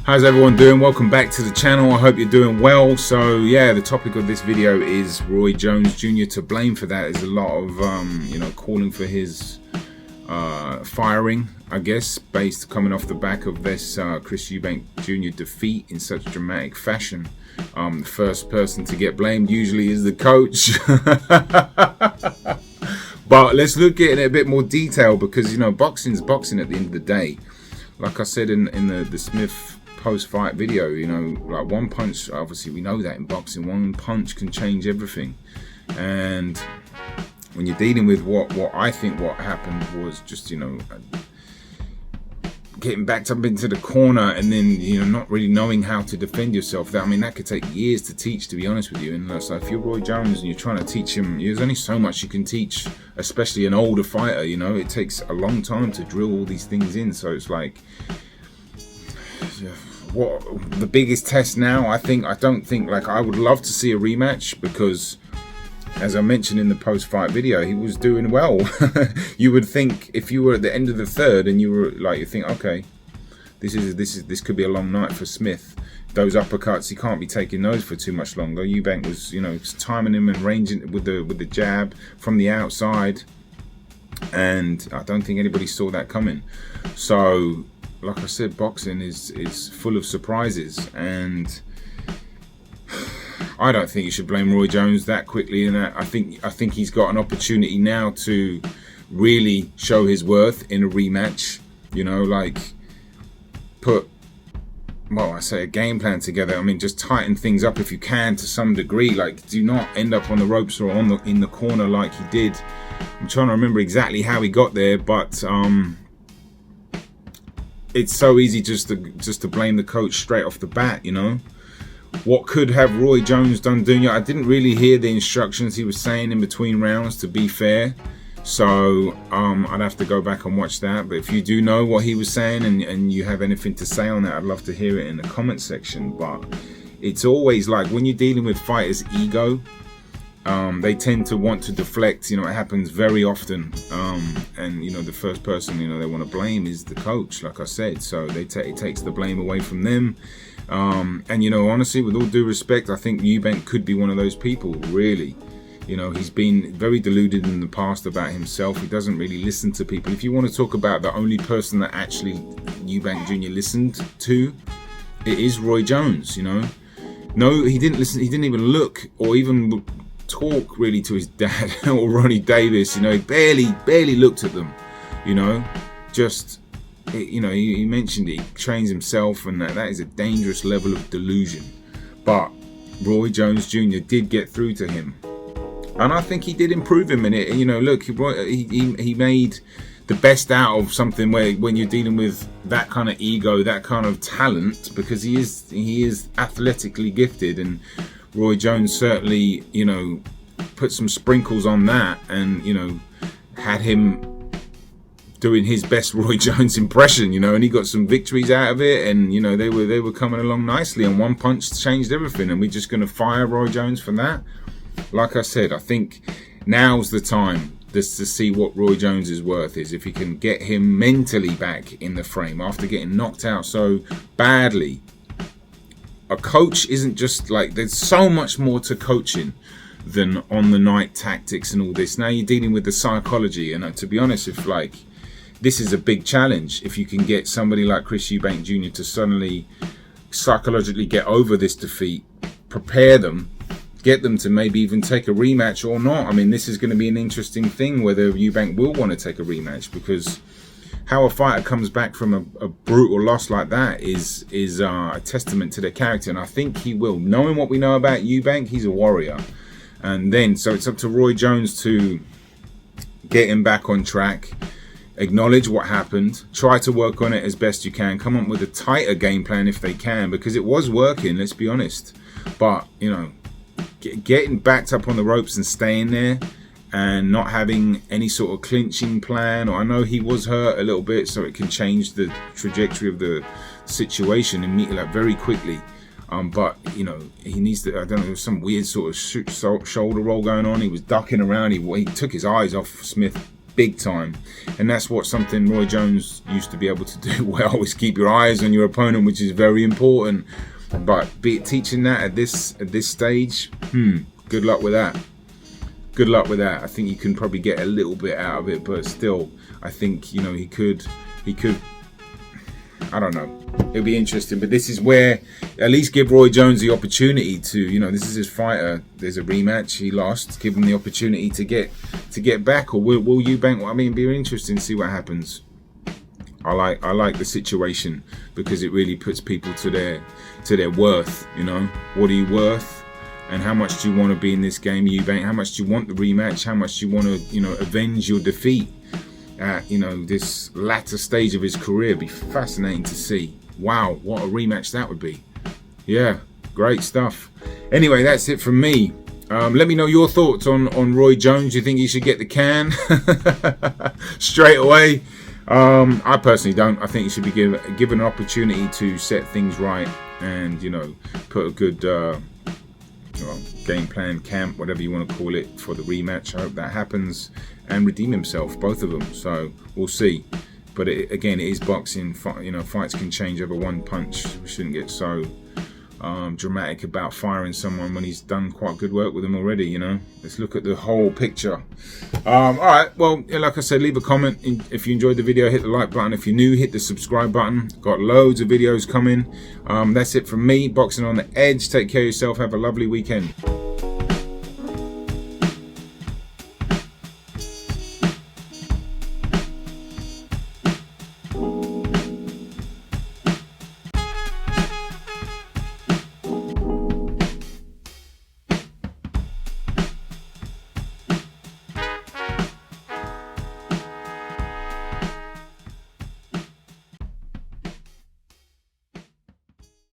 How's everyone doing? Welcome back to the channel. I hope you're doing well. So yeah, the topic of this video is Roy Jones Jr. to blame for that. There's a lot of calling for his firing, I guess, based coming off the back of this Chris Eubank Jr. defeat in such dramatic fashion. The first person to get blamed usually is the coach. But let's look at it in a bit more detail, because boxing's boxing at the end of the day. Like I said in the Smith post-fight video, like one punch, obviously we know that in boxing, one punch can change everything. And when you're dealing with what I think what happened was just getting backed up into the corner and then not really knowing how to defend yourself. That could take years to teach, to be honest with you. And so if you're Roy Jones and you're trying to teach him, there's only so much you can teach, especially an older fighter. It takes a long time to drill all these things in. So it's like, what the biggest test now, I don't think, like, I would love to see a rematch, because as I mentioned in the post-fight video, he was doing well. You would think if you were at the end of the third and you think, okay, this could be a long night for Smith. Those uppercuts, he can't be taking those for too much longer. Eubank was timing him and ranging with the jab from the outside, and I don't think anybody saw that coming. So like I said, boxing is full of surprises, and I don't think you should blame Roy Jones that quickly. And I think he's got an opportunity now to really show his worth in a rematch. Put, a game plan together. Just tighten things up if you can to some degree. Like, do not end up on the ropes or in the corner like he did. I'm trying to remember exactly how he got there, but it's so easy just to blame the coach straight off the bat. What could have Roy Jones done, Jr.? I didn't really hear the instructions he was saying in between rounds, to be fair. So I'd have to go back and watch that. But if you do know what he was saying and you have anything to say on that, I'd love to hear it in the comment section. But it's always like, when you're dealing with fighters' ego, they tend to want to deflect. It happens very often. And the first person they want to blame is the coach, like I said. So it takes the blame away from them. And honestly, with all due respect, I think Eubank could be one of those people, really. He's been very deluded in the past about himself. He doesn't really listen to people. If you want to talk about the only person that actually Eubank Jr. listened to, it is Roy Jones. No, he didn't listen. He didn't even look or even talk really to his dad or Ronnie Davis. He barely looked at them. He mentioned he trains himself, and that is a dangerous level of delusion. But Roy Jones Jr. did get through to him, and I think he did improve him in it. Look, he made the best out of something where, when you're dealing with that kind of ego, that kind of talent, because he is athletically gifted, and Roy Jones certainly put some sprinkles on that, and had him doing his best Roy Jones impression, and he got some victories out of it, and they were coming along nicely, and one punch changed everything. And we're just going to fire Roy Jones for that? Like I said, I think now's the time just to see what Roy Jones' worth is, if he can get him mentally back in the frame after getting knocked out so badly. A coach isn't just like, there's so much more to coaching than on the night tactics and all this. Now you're dealing with the psychology, and to be honest, if this is a big challenge, if you can get somebody like Chris Eubank Jr. to suddenly psychologically get over this defeat, prepare them, get them to maybe even take a rematch or not. This is going to be an interesting thing, whether Eubank will want to take a rematch, because how a fighter comes back from a brutal loss like that is a testament to their character, and I think he will. Knowing what we know about Eubank, he's a warrior. And then, so it's up to Roy Jones to get him back on track, acknowledge what happened, try to work on it as best you can, come up with a tighter game plan if they can, because it was working, let's be honest. But getting backed up on the ropes and staying there, and not having any sort of clinching plan, or I know he was hurt a little bit, so it can change the trajectory of the situation immediately, very quickly. But he needs to, I don't know, there's some weird sort of shoulder roll going on. He was ducking around. He took his eyes off Smith big time. And that's what something Roy Jones used to be able to do well, always keep your eyes on your opponent, which is very important. But teaching that at this stage, good luck with that. Good luck with that. I think you can probably get a little bit out of it, but still, I think, you know, he could, I don't know. It'll be interesting, but this is where at least give Roy Jones the opportunity to, you know, this is his fighter. There's a rematch. He lost. Give him the opportunity to get back, or will Eubank? I mean, it'll be interesting to see what happens. I like the situation because it really puts people to their worth. You know, what are you worth? And how much do you want to be in this game, Eubank? How much do you want the rematch? How much do you want to, you know, avenge your defeat at, you know, this latter stage of his career? It'd be fascinating to see. Wow, what a rematch that would be. Yeah, great stuff. Anyway, that's it from me. Let me know your thoughts on Roy Jones. Do you think he should get the can straight away? I personally don't. I think he should be given an opportunity to set things right and, you know, put a good game plan, camp, whatever you want to call it, for the rematch. I hope that happens and redeem himself, both of them. So we'll see. But again, it is boxing. You know, fights can change over one punch. We shouldn't get so dramatic about firing someone when he's done quite good work with them already. You know, let's look at the whole picture. All right. Well, like I said, leave a comment if you enjoyed the video. Hit the like button. If you're new, hit the subscribe button. Got loads of videos coming. That's it from me. Boxing on the Edge. Take care of yourself. Have a lovely weekend.